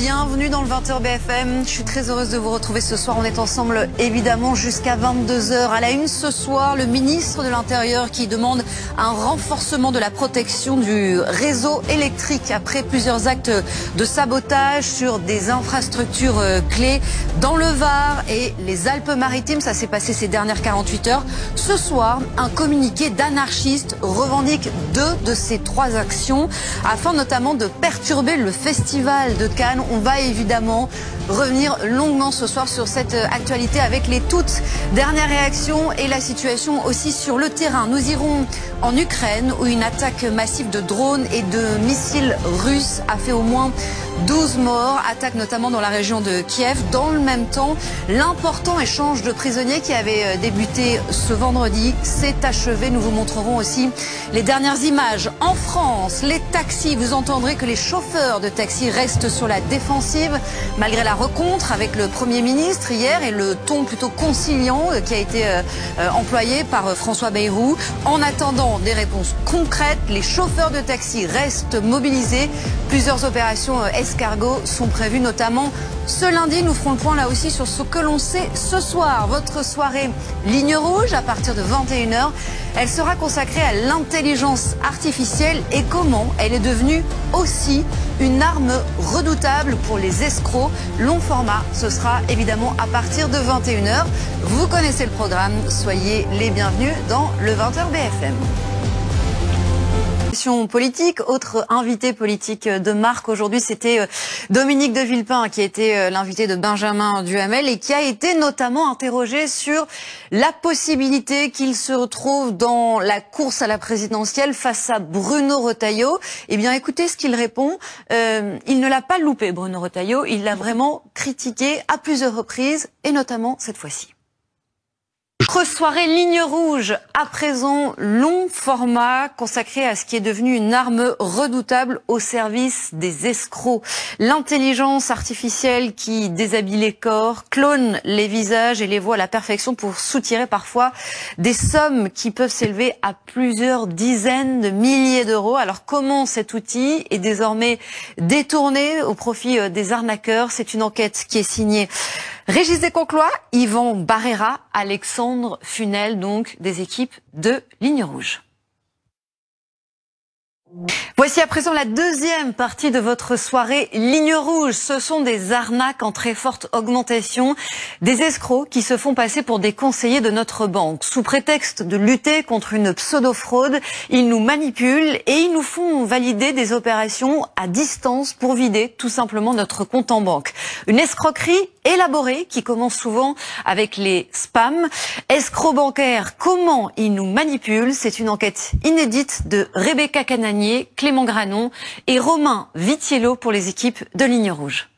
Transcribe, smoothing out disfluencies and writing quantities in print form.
bienvenue dans le 20h BFM. Je suis très heureuse de vous retrouver ce soir. On est ensemble évidemment jusqu'à 22h. À la une ce soir, le ministre de l'Intérieur qui demande un renforcement de la protection du réseau électrique après plusieurs actes de sabotage sur des infrastructures clés dans le Var et les Alpes-Maritimes. Ça s'est passé ces dernières 48 heures. Ce soir, un communiqué d'anarchistes revendique 2 de ces 3 actions afin notamment de perturber le festival de Cannes. On va évidemment revenir longuement ce soir sur cette actualité avec les toutes dernières réactions et la situation aussi sur le terrain. Nous irons en Ukraine où une attaque massive de drones et de missiles russes a fait au moins 12 morts, attaque notamment dans la région de Kiev. Dans le même temps, l'important échange de prisonniers qui avait débuté ce vendredi s'est achevé. Nous vous montrerons aussi les dernières images. En France, les taxis, vous entendrez que les chauffeurs de taxi restent sur la défensive malgré la rencontre avec le Premier ministre hier et le ton plutôt conciliant qui a été employé par François Bayrou. En attendant des réponses concrètes, les chauffeurs de taxi restent mobilisés. Plusieurs opérations escargots sont prévues, notamment ce lundi. Nous ferons le point là aussi sur ce que l'on sait ce soir. Votre soirée Ligne Rouge à partir de 21h. Elle sera consacrée à l'intelligence artificielle et comment elle est devenue aussi une arme redoutable pour les escrocs. Long format, ce sera évidemment à partir de 21h. Vous connaissez le programme, soyez les bienvenus dans le 20h BFM. Politique, autre invité politique de marque aujourd'hui, c'était Dominique de Villepin qui était l'invité de Benjamin Duhamel et qui a été notamment interrogé sur la possibilité qu'il se retrouve dans la course à la présidentielle face à Bruno Retailleau. Eh bien, écoutez ce qu'il répond. Il ne l'a pas loupé, Bruno Retailleau. Il l'a vraiment critiqué à plusieurs reprises et notamment cette fois-ci. Notre soirée Ligne Rouge, à présent long format consacré à ce qui est devenu une arme redoutable au service des escrocs. L'intelligence artificielle qui déshabille les corps, clone les visages et les voix à la perfection pour soutirer parfois des sommes qui peuvent s'élever à plusieurs dizaines de milliers d'euros. Alors comment cet outil est désormais détourné au profit des arnaqueurs? C'est une enquête qui est signée Régis Desconclois, Yvan Barrera, Alexandre Funel, donc des équipes de Ligne Rouge. Voici à présent la deuxième partie de votre soirée Ligne Rouge. Ce sont des arnaques en très forte augmentation, des escrocs qui se font passer pour des conseillers de notre banque. Sous prétexte de lutter contre une pseudo-fraude, ils nous manipulent et ils nous font valider des opérations à distance pour vider tout simplement notre compte en banque. Une escroquerie élaborée qui commence souvent avec les spams. Escrocs bancaires, comment ils nous manipulent? C'est une enquête inédite de Rebecca Cananier, Clément Granon et Romain Vitiello pour les équipes de Ligne Rouge.